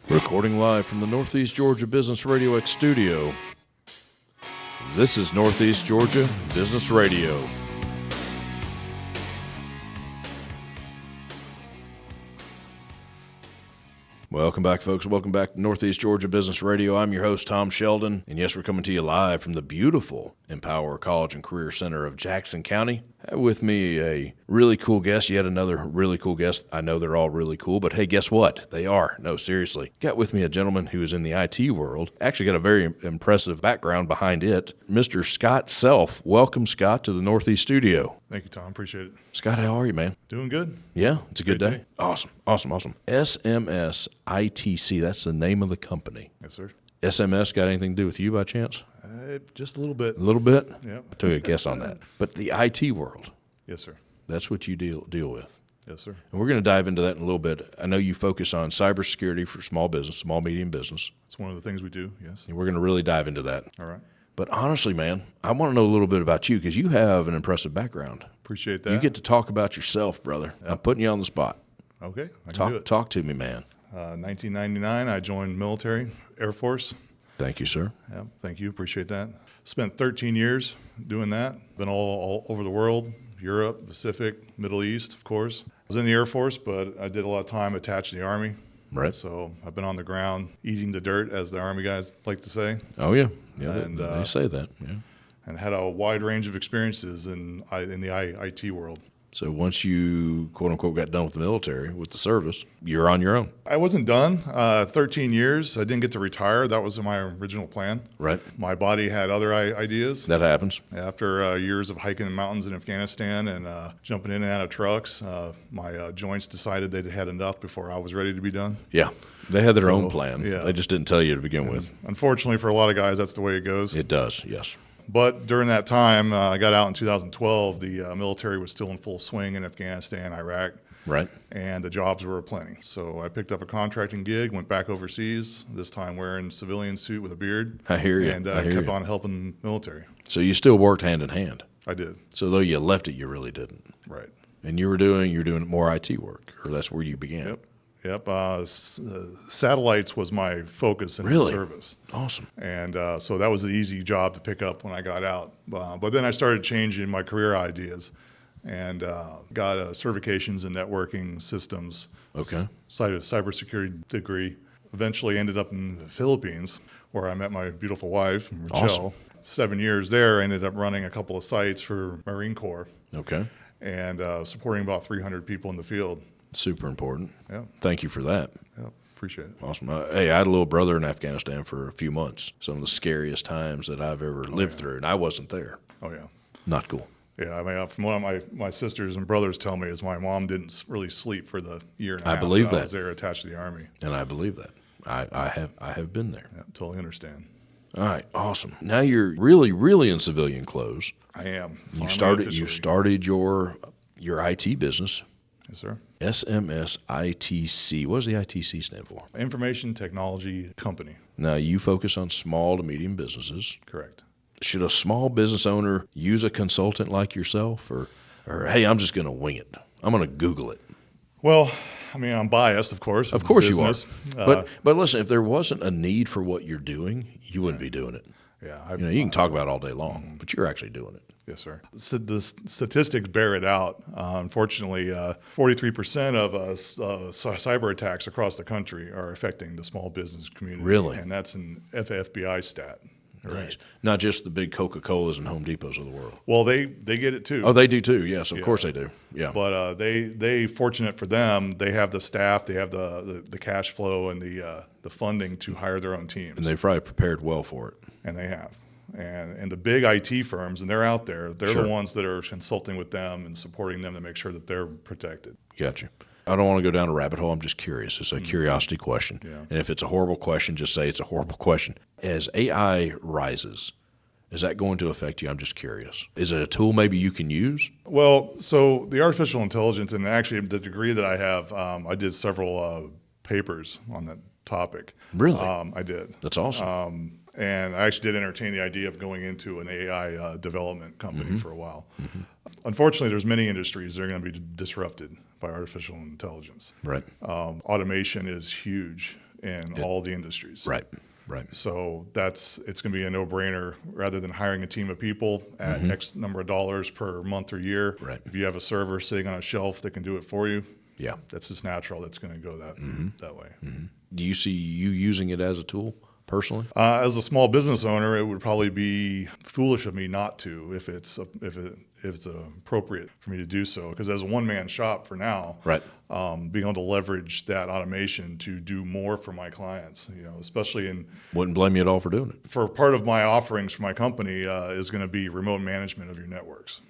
Recording live from the Northeast Georgia Business RadioX studio. This is Northeast Georgia Business Radio. Welcome back, folks. Welcome back to Northeast Georgia Business Radio. I'm your host, Tom Sheldon, and yes, we're coming to you live from the beautiful Empower College and Career Center of Jackson County. I have with me a really cool guest, yet another really cool guest. I know they're all really cool, but hey, guess what? They are. No, seriously. Got with me a gentleman who is in the IT world, actually got a very impressive background behind it, Mr. Scott Self. Welcome, Scott, to the Northeast studio. Thank you, Tom. Appreciate it. Scott, how are you, man? Doing good. Yeah, it's a good Great day. day. Awesome. SMS-ITC, that's the name of the company. Yes, sir. SMS got anything to do with you by chance? Just a little bit. A little bit? Yep. I took a guess on that. But the IT world, Yes, sir. that's what you deal with. Yes, sir. And we're going to dive into that in a little bit. I know you focus on cybersecurity for small business, small, medium business. It's one of the things we do. Yes. And we're going to really dive into that. All right. But honestly, man, I want to know a little bit about you because you have an impressive background. Appreciate that. You get to talk about yourself, brother. Yep. I'm putting you on the spot. Okay. I can do it. Talk to me, man. 1999, I joined military, Air Force. Thank you, sir. Yeah. Thank you. Appreciate that. Spent 13 years doing that. Been all over the world, Europe, Pacific, Middle East, of course. I was in the Air Force, but I did a lot of time attached to the Army. Right. So I've been on the ground eating the dirt, as the Army guys like to say. Oh, yeah. Yeah, And, they say that. Yeah. And had a wide range of experiences in the IT world. So once you, quote unquote, got done with the military, with the service, you're on your own. I wasn't done. 13 years. I didn't get to retire. That was my original plan. Right. My body had other ideas. That happens. After years of hiking the mountains in Afghanistan and jumping in and out of trucks, my joints decided they'd had enough before I was ready to be done. Yeah. They had their So, own plan. yeah. They just didn't tell you to begin with. Unfortunately for a lot of guys, that's the way it goes. It does, yes. But during that time, I got out in 2012. The military was still in full swing in Afghanistan, Iraq. Right. And the jobs were plenty. So I picked up a contracting gig, went back overseas, this time wearing civilian suit with a beard. I hear you. And I hear kept you. on helping the military. So you still worked hand in hand. I did. So though you left it, you really didn't. Right. And you're doing more IT work, or that's where you began. Yep. Satellites was my focus in the Really? service. Awesome. And so that was an easy job to pick up when I got out. But then I started changing my career ideas and got certifications in networking systems. Okay. Cybersecurity degree. Eventually ended up in the Philippines where I met my beautiful wife, Rachel. Awesome. 7 years there, I ended up running a couple of sites for Marine Corps Okay. and supporting about 300 people in the field. Super important. Yeah, Thank you for that. yeah, appreciate it. Awesome. Hey, I had a little brother in Afghanistan for a few months. Some of the scariest times that I've ever lived through, and I wasn't there. Oh, yeah. Not cool. Yeah, I mean, from what my sisters and brothers tell me is my mom didn't really sleep for the year and a half believe that I that. was there attached to the Army. And I believe that. I have been there. Yeah, totally understand. All right, awesome. Now you're really in civilian clothes. I am. You Finally, started officially. your IT business. Yes, sir. SMS-ITC. What does the ITC stand for? Information Technology Company. Now you focus on small to medium businesses. Correct. Should a small business owner use a consultant like yourself, or hey, I'm just going to wing it. I'm going to Google it. Well, I mean, I'm biased, of course. Of course business. you are. But listen, if there wasn't a need for what you're doing, you wouldn't be doing it. Yeah. You can talk about it all day long, but you're actually doing it. Yes, sir. So the statistics bear it out. Unfortunately, 43% of cyber attacks across the country are affecting the small business community. Really? And that's an FBI stat. Nice. Not just the big Coca-Colas and Home Depots of the world. Well, they get it too. Oh, they do too. Yes, of course they do. Yeah. But they fortunate for them, they have the staff, they have the cash flow and the funding to hire their own teams. And they've probably prepared well for it. And they have. And the big IT firms, and they're out there, they're Sure. the ones that are consulting with them and supporting them to make sure that they're protected. Gotcha. I don't want to go down a rabbit hole. I'm just curious. It's a curiosity question. Yeah. And if it's a horrible question, just say it's a horrible question. As AI rises, is that going to affect you? I'm just curious. Is it a tool maybe you can use? Well, so the artificial intelligence, and actually the degree that I have, I did several papers on that topic. Really? I did. That's awesome. And I actually did entertain the idea of going into an AI development company for a while. Unfortunately, there's many industries that are going to be disrupted by artificial intelligence. Right. Automation is huge in all the industries. Right. Right. So it's going to be a no-brainer rather than hiring a team of people at X number of dollars per month or year. Right. If you have a server sitting on a shelf that can do it for you, Yeah. that's just natural. That's going to go that way. Do you see you using it as a tool personally? As a small business owner, it would probably be foolish of me not to if it's appropriate for me to do so. Because as a one-man shop for now, Right. Being able to leverage that automation to do more for my clients, especially Wouldn't blame you at all for doing it. for part of my offerings for my company is going to be remote management of your networks.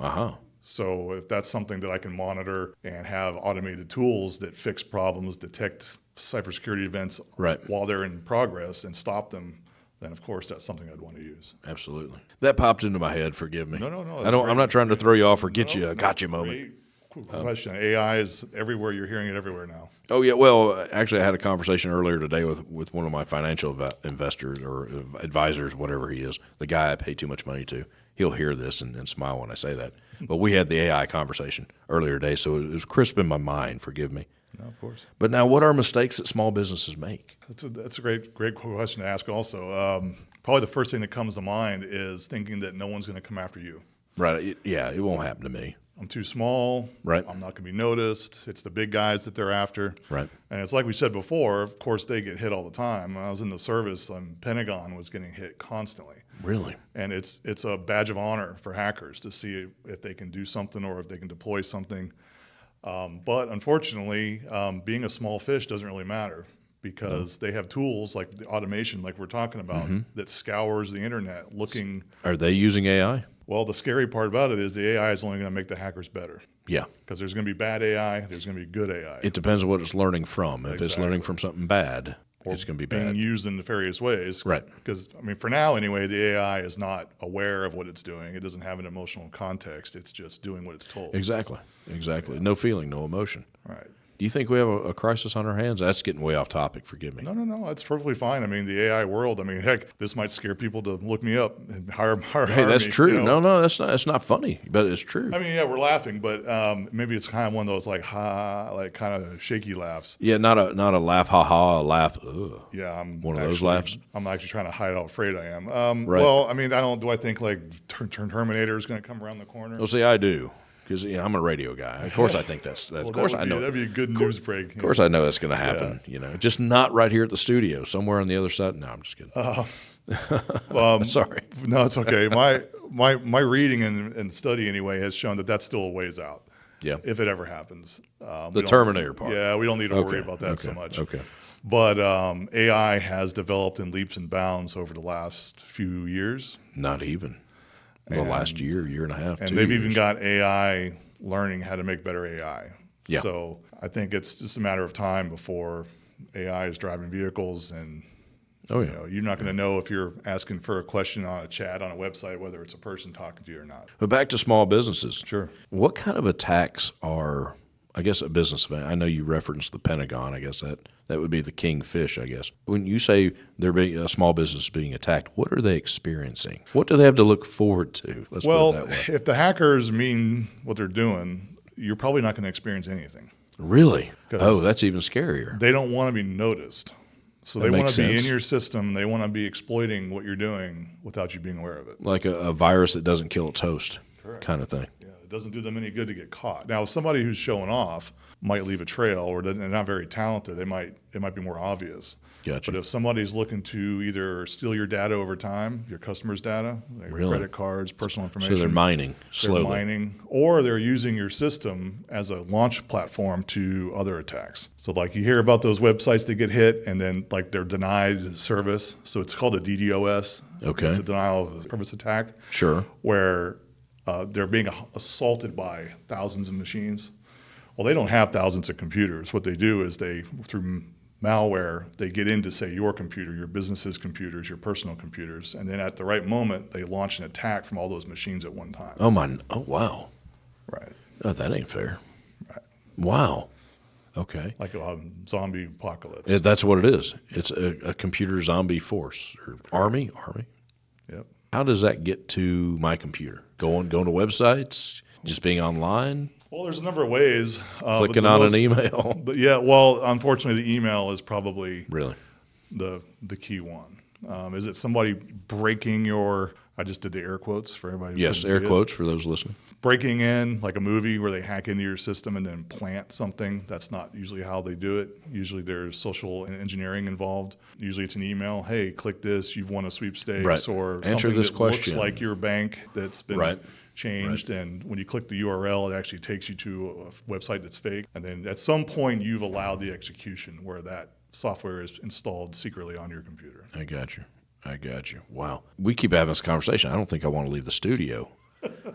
So if that's something that I can monitor and have automated tools that fix problems, detect cybersecurity events while they're in progress and stop them, then of course that's something I'd want to use. Absolutely. That popped into my head. Forgive me. No. I'm not trying to throw you off or get you a gotcha moment. Great question. AI is everywhere. You're hearing it everywhere now. Oh yeah. Well, actually, I had a conversation earlier today with one of my financial investors or advisors, whatever he is. The guy I pay too much money to. He'll hear this and smile when I say that. But we had the AI conversation earlier today, so it was crisp in my mind. Forgive me. No, of course. But now, what are mistakes that small businesses make? That's a great question to ask. Also, probably the first thing that comes to mind is thinking that no one's going to come after you. Right. It won't happen to me. I'm too small. Right. I'm not going to be noticed. It's the big guys that they're after. Right. And it's like we said before, of course, they get hit all the time. When I was in the service, Pentagon was getting hit constantly. Really? And it's a badge of honor for hackers to see if they can do something or if they can deploy something. But unfortunately, being a small fish doesn't really matter because they have tools like the automation, like we're talking about, that scours the internet looking. Are they using AI? Well, the scary part about it is the AI is only going to make the hackers better. Yeah. Because there's going to be bad AI, there's going to be good AI. It depends on what it's learning from. If it's learning from something bad, it's going to be being bad. used in nefarious ways. Right. Because, for now anyway, the AI is not aware of what it's doing. It doesn't have an emotional context. It's just doing what it's told. Exactly. Yeah. No feeling, no emotion. Right. Do you think we have a crisis on our hands? That's getting way off topic. Forgive me. No. That's perfectly fine. The AI world, heck, this might scare people to look me up and hire Hey, that's me, true. No, that's not funny, but it's true. Yeah, we're laughing, but maybe it's kind of one of those kind of shaky laughs. Yeah, not a laugh, ha ha, a laugh. Ugh. Yeah, one of those laughs. I'm actually trying to hide how afraid I am. Right. Well, do I think Terminator is going to come around the corner? Well, see, I do. Because I'm a radio guy. Of course, I think that's. Of course, I know. That'd be a good news break. Of course, I know that's going to happen. Yeah. Just not right here at the studio. Somewhere on the other side. No, I'm just kidding. Sorry. No, it's okay. My reading and study anyway has shown that that's still a ways out. Yeah. If it ever happens. The Terminator part. Yeah, we don't need to worry about that so much. Okay. But AI has developed in leaps and bounds over the last few years. Not even. The last year and a half. And they've even got AI learning how to make better AI. Yeah. So I think it's just a matter of time before AI is driving vehicles and you're not going to know if you're asking for a question on a chat on a website, whether it's a person talking to you or not. But back to small businesses. Sure. What kind of attacks are, I guess, a business? I know you referenced the Pentagon. I guess that would be the kingfish, I guess. When you say a small business being attacked, what are they experiencing? What do they have to look forward to? Let's put it that way. If the hackers mean what they're doing, you're probably not going to experience anything. Really? Oh, that's even scarier. They don't want to be noticed. So they want to be in your system. They want to be exploiting what you're doing without you being aware of it. Like a virus that doesn't kill its host. Correct. Kind of thing. Yeah, it doesn't do them any good to get caught. Now, somebody who's showing off might leave a trail, or they're not very talented. It might be more obvious. Gotcha. But if somebody's looking to either steal your data over time, your customers' data, like credit cards, personal information. So they're mining slowly. Or they're using your system as a launch platform to other attacks. So like you hear about those websites that get hit and then like they're denied service. So it's called a DDoS. Okay. It's a denial of service attack. Sure. Where they're being assaulted by thousands of machines. Well, they don't have thousands of computers. What they do is through malware, they get into, say, your computer, your business's computers, your personal computers, and then at the right moment, they launch an attack from all those machines at one time. Oh, wow. Right. Oh, that ain't fair. Right. Wow. Okay. Like a zombie apocalypse. That's what it is. It's a computer zombie force or army. Yep. How does that get to my computer? Going to websites, just being online? Well, there's a number of ways. Clicking on an email. But yeah, well, unfortunately, the email is probably really the key one. Is it somebody breaking your? I just did the air quotes for everybody. Yes, air quotes for those listening. Breaking in, like a movie where they hack into your system and then plant something. That's not usually how they do it. Usually there's social engineering involved. Usually it's an email. Hey, click this. You've won a sweepstakes, Right. or Answer something this that question. looks like your bank that's been Right. changed. Right. And when you click the URL, it actually takes you to a website that's fake. And then at some point, you've allowed the execution where that software is installed secretly on your computer. I got you. Wow. We keep having this conversation. I don't think I want to leave the studio.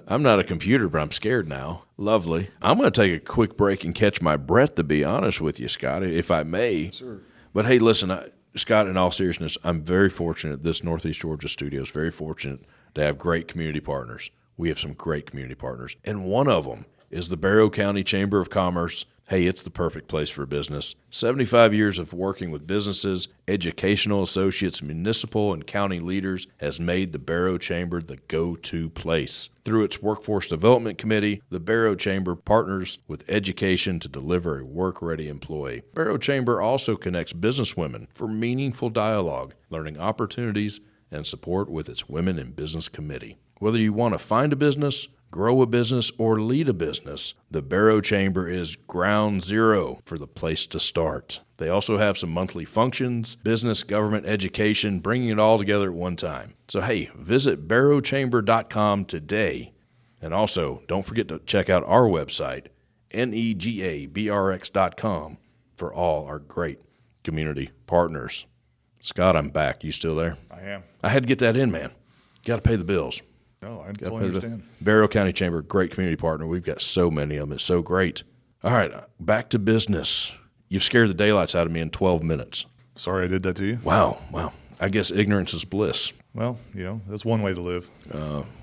I'm not a computer, but I'm scared now. Lovely. I'm going to take a quick break and catch my breath, to be honest with you, Scott, if I may. Sure. But hey, listen, Scott, in all seriousness, I'm very fortunate. This Northeast Georgia studio is very fortunate to have great community partners. We have some great community partners, and one of them is the Barrow County Chamber of Commerce. Hey, it's the perfect place for business. 75 years of working with businesses, educational associates, municipal and county leaders has made the Barrow Chamber the go-to place. Through its Workforce Development Committee, the Barrow Chamber partners with education to deliver a work-ready employee. Barrow Chamber also connects businesswomen for meaningful dialogue, learning opportunities, and support with its Women in Business Committee. Whether you want to find a business, grow a business, or lead a business, the Barrow Chamber is ground zero for the place to start. They also have some monthly functions, business, government, education, bringing it all together at one time. So hey, visit barrowchamber.com today. And also, don't forget to check out our website, negabrx.com, for all our great community partners. Scott, I'm back. You still there? I am. I had to get that in, man. Got to pay the bills. No, I totally understand. Barrow County Chamber, great community partner. We've got so many of them. It's so great. All right, back to business. You've scared the daylights out of me in 12 minutes. Sorry I did that to you. Wow. I guess ignorance is bliss. Well, that's one way to live.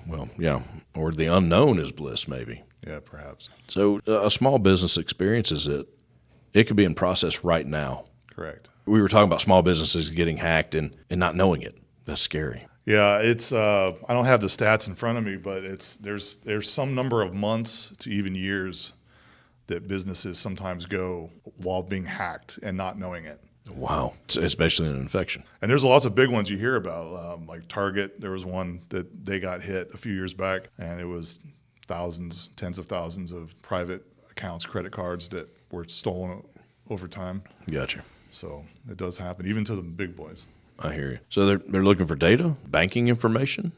Well, yeah. Or the unknown is bliss, maybe. Yeah, perhaps. So a small business experiences it. It could be in process right now. Correct. We were talking about small businesses getting hacked and not knowing it. That's scary. Yeah, it's. I don't have the stats in front of me, but there's some number of months to even years that businesses sometimes go while being hacked and not knowing it. Wow, especially in an infection. And there's lots of big ones you hear about, like Target. There was one that they got hit a few years back, and it was thousands, tens of thousands of private accounts, credit cards that were stolen over time. Gotcha. So it does happen, even to the big boys. I hear you. So they're looking for data, banking information?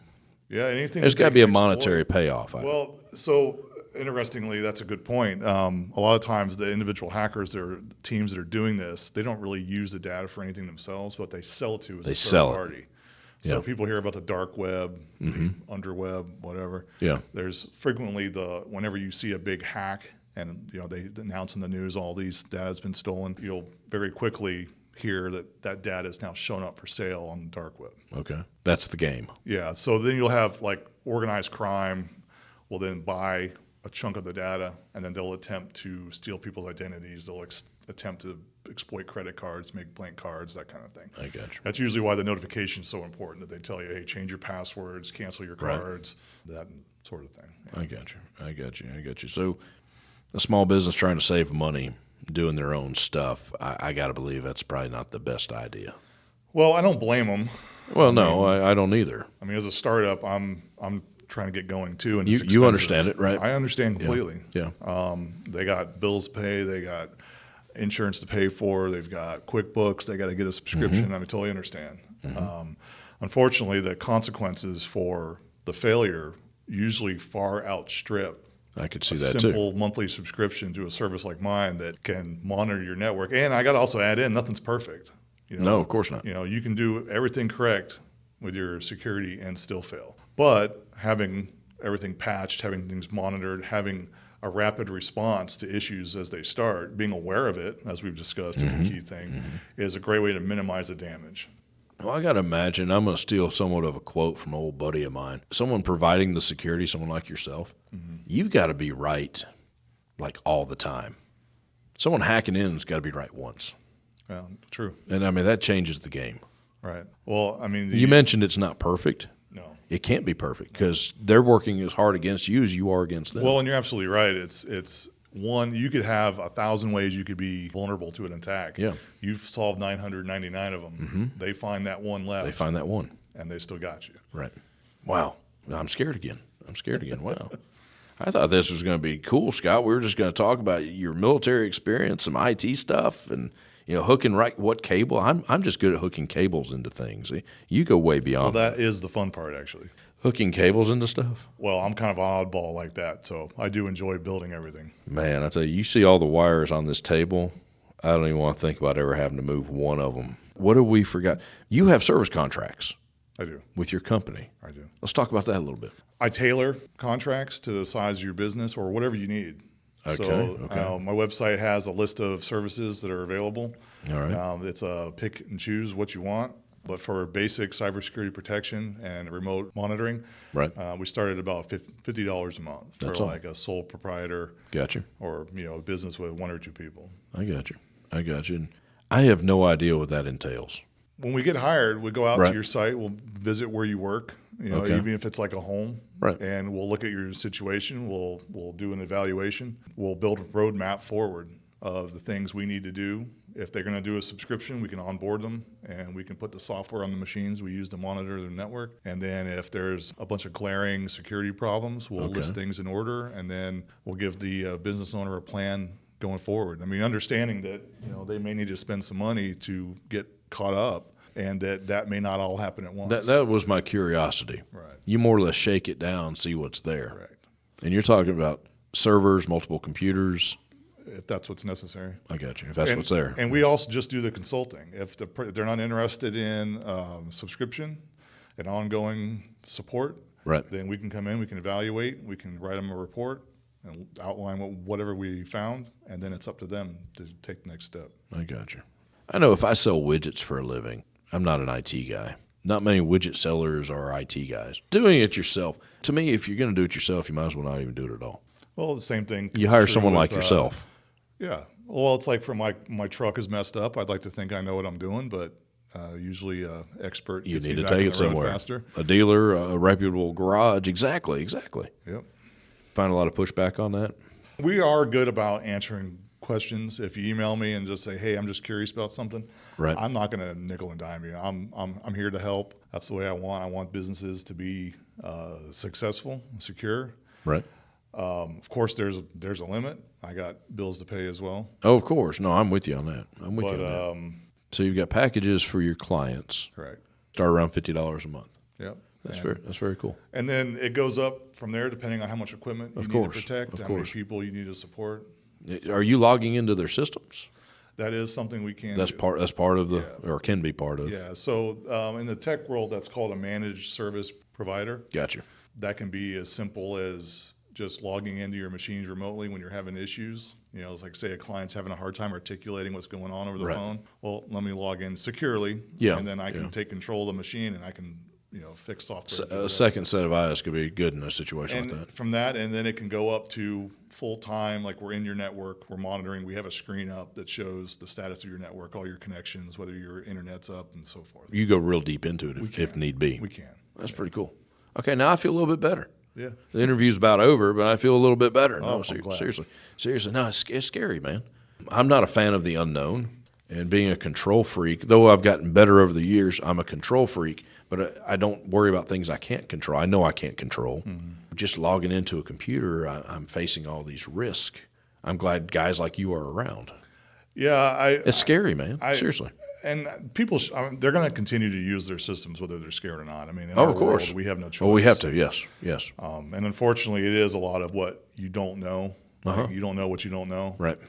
Yeah, anything. There's got to be a monetary payoff. Well, so interestingly, that's a good point. A lot of times the individual hackers, the teams that are doing this, they don't really use the data for anything themselves, but they sell it to as a third party. So people hear about the dark web, the underweb, whatever. Yeah. There's frequently whenever you see a big hack and they announce in the news all these data has been stolen, you'll very quickly hear that data is now shown up for sale on the dark web. Okay. That's the game. Yeah. So then you'll have like organized crime will then buy a chunk of the data, and then they'll attempt to steal people's identities. They'll attempt to exploit credit cards, make blank cards, that kind of thing. I got you. That's usually why the notification is so important, that they tell you, hey, change your passwords, cancel your cards, that sort of thing. Yeah. I got you. So a small business trying to save money, doing their own stuff, I got to believe that's probably not the best idea. Well, I don't blame them. Well, I don't either. I mean, as a startup, I'm trying to get going too, and you understand it, right? I understand completely. Yeah. They got bills to pay, they got insurance to pay for, they've got QuickBooks, they got to get a subscription. I totally understand. Unfortunately, the consequences for the failure usually far outstrip I could see a that simple too. monthly subscription to a service like mine that can monitor your network. And I got to also add in, nothing's perfect. No, of course not. You can do everything correct with your security and still fail. But having everything patched, having things monitored, having a rapid response to issues as they start, being aware of it, as we've discussed, is a key thing, is a great way to minimize the damage. Well, I got to imagine, I'm going to steal somewhat of a quote from an old buddy of mine. Someone providing the security, someone like yourself, you've got to be right like all the time. Someone hacking in has got to be right once. Well, true. And that changes the game. Right. Well, you mentioned it's not perfect. No. It can't be perfect because they're working as hard against you as you are against them. Well, and you're absolutely right. It's One, you could have 1,000 ways you could be vulnerable to an attack. Yeah. You've solved 999 of them. Mm-hmm. They find that one left. They find that one. And they still got you. Right. Wow. I'm scared again. Wow. I thought this was going to be cool, Scott. We were just going to talk about your military experience, some IT stuff, and hooking what cable. I'm just good at hooking cables into things. You go way beyond. Well, that is the fun part, actually. Hooking cables into stuff. Well, I'm kind of an oddball like that, so I do enjoy building everything. Man, I tell you, you see all the wires on this table. I don't even want to think about ever having to move one of them. What have we forgot? You have service contracts. I do. With your company. I do. Let's talk about that a little bit. I tailor contracts to the size of your business or whatever you need. Okay. So my website has a list of services that are available. All right. It's a pick and choose what you want. But for basic cybersecurity protection and remote monitoring, right, we started about $50 a month for like a sole proprietor. Gotcha. Or a business with one or two people. I got you. And I have no idea what that entails. When we get hired, we go out to your site. We'll visit where you work. Even if it's like a home, right? And we'll look at your situation. We'll do an evaluation. We'll build a roadmap forward of the things we need to do. If they're going to do a subscription, we can onboard them, and we can put the software on the machines we use to monitor their network. And then if there's a bunch of glaring security problems, we'll list things in order, and then we'll give the business owner a plan going forward. I mean, understanding that they may need to spend some money to get caught up, and that may not all happen at once. That was my curiosity. Right. You more or less shake it down, see what's there. Correct. And you're talking about servers, multiple computers. If that's what's necessary. I got you. If that's what's there. And we also just do the consulting. If they're not interested in subscription and ongoing support, right, then we can come in, we can evaluate, we can write them a report and outline whatever we found, and then it's up to them to take the next step. I got you. I know if I sell widgets for a living, I'm not an IT guy. Not many widget sellers are IT guys. Doing it yourself, to me, if you're going to do it yourself, you might as well not even do it at all. Well, the same thing. You hire someone like yourself. Yeah. Well, it's like for my truck is messed up. I'd like to think I know what I'm doing, but usually expert You gets need me to back take on it the road somewhere. faster. A dealer, a reputable garage. Exactly. Yep. Find a lot of pushback on that? We are good about answering questions. If you email me and just say, "Hey, I'm just curious about something," right, I'm not going to nickel and dime you. I'm here to help. That's the way I want. I want businesses to be successful, secure. Right. Of course, there's a limit. I got bills to pay as well. Oh, of course. No, I'm with you on that. You on that. So you've got packages for your clients. Correct. Start around $50 a month. Yep. That's very cool. And then it goes up from there depending on how much equipment you need to protect, how many people you need to support. Are you logging into their systems? That is something we can. That's part of the, or can be part of. Yeah. So in the tech world, that's called a managed service provider. Gotcha. That can be as simple as just logging into your machines remotely when you're having issues. It's like, say a client's having a hard time articulating what's going on over the phone. Well, let me log in securely, and then I can take control of the machine, and I can fix software. A second set of eyes could be good in a situation like that. From that, and then it can go up to full time, like we're in your network, we're monitoring. We have a screen up that shows the status of your network, all your connections, whether your internet's up, and so forth. You go real deep into it if need be. We can. That's pretty cool. Okay, now I feel a little bit better. Yeah. The interview's about over, but I feel a little bit better. No, I'm glad. Seriously. No, it's scary, man. I'm not a fan of the unknown, and being a control freak, though I've gotten better over the years, I'm a control freak, but I don't worry about things I can't control. I know I can't control. Mm-hmm. Just logging into a computer, I'm facing all these risks. I'm glad guys like you are around. Yeah, it's scary, man. Seriously. And people, they're going to continue to use their systems whether they're scared or not. I mean, in of our course, world, we have no choice. Well, we have to. Yes. And unfortunately, it is a lot of what you don't know. Like, you don't know what you don't know. Right.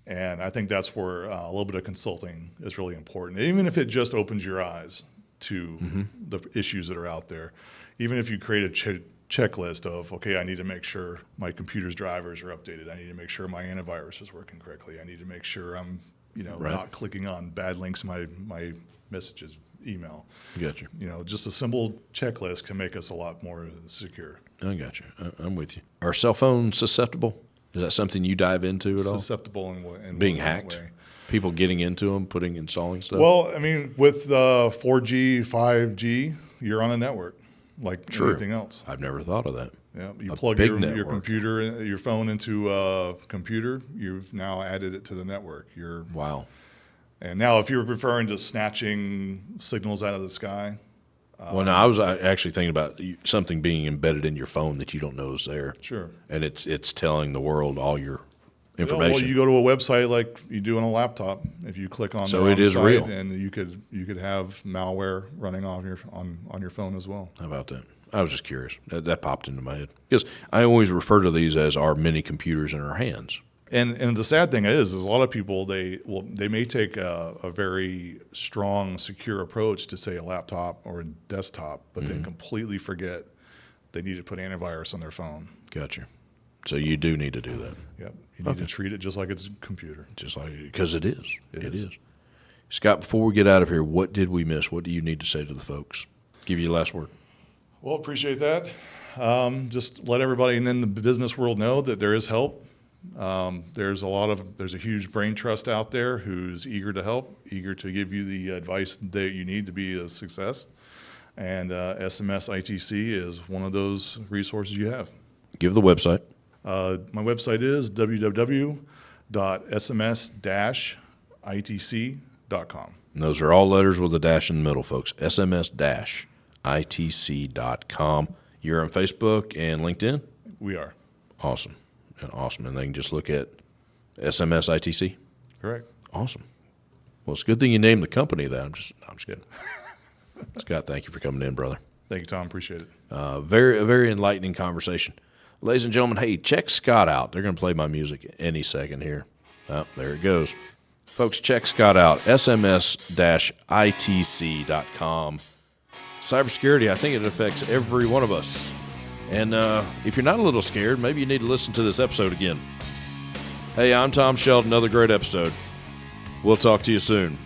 And I think that's where a little bit of consulting is really important, even if it just opens your eyes to the issues that are out there. Even if you create a checklist of, okay, I need to make sure my computer's drivers are updated. I need to make sure my antivirus is working correctly. I need to make sure I'm, not clicking on bad links in my messages, email. Got you. Just a simple checklist can make us a lot more secure. I got you. I'm with you. Are cell phones susceptible? Is that something you dive into at all? Susceptible in being hacked? Way. People getting into them, installing stuff? Well, I mean, with 4G, 5G, you're on a network like anything else. I've never thought of that. Yeah, you plug your computer, your phone into a computer. You've now added it to the network. Wow. And now, if you're referring to snatching signals out of the sky, well, no, I was actually thinking about something being embedded in your phone that you don't know is there. Sure. And it's telling the world all your information. Well, you go to a website like you do on a laptop. If you click on so it is site, real, and you could have malware running off on your phone as well. How about that? I was just curious. That popped into my head because I always refer to these as our mini computers in our hands. And the sad thing is a lot of people they may take a very strong, secure approach to say a laptop or a desktop, but then completely forget they need to put antivirus on their phone. Gotcha. So you do need to do that. Yep. You need to treat it just like it's a computer. Just like because it is. It is. Scott, before we get out of here, what did we miss? What do you need to say to the folks? Give you the last word. Well, appreciate that. Just let everybody in the business world know that there is help. There's a huge brain trust out there who's eager to help, eager to give you the advice that you need to be a success. And SMS-ITC is one of those resources you have. Give the website. My website is www.sms-itc.com. And those are all letters with a dash in the middle, folks. sms-itc.com. You're on Facebook and LinkedIn? We are. Awesome. And they can just look at SMS-ITC? Correct. Awesome. Well, it's a good thing you named the company that. I'm just kidding. Scott, thank you for coming in, brother. Thank you, Tom. Appreciate it. A very enlightening conversation. Ladies and gentlemen, hey, check Scott out. They're going to play my music any second here. Oh, there it goes. Folks, check Scott out, sms-itc.com. Cybersecurity, I think it affects every one of us. And if you're not a little scared, maybe you need to listen to this episode again. Hey, I'm Tom Sheldon, another great episode. We'll talk to you soon.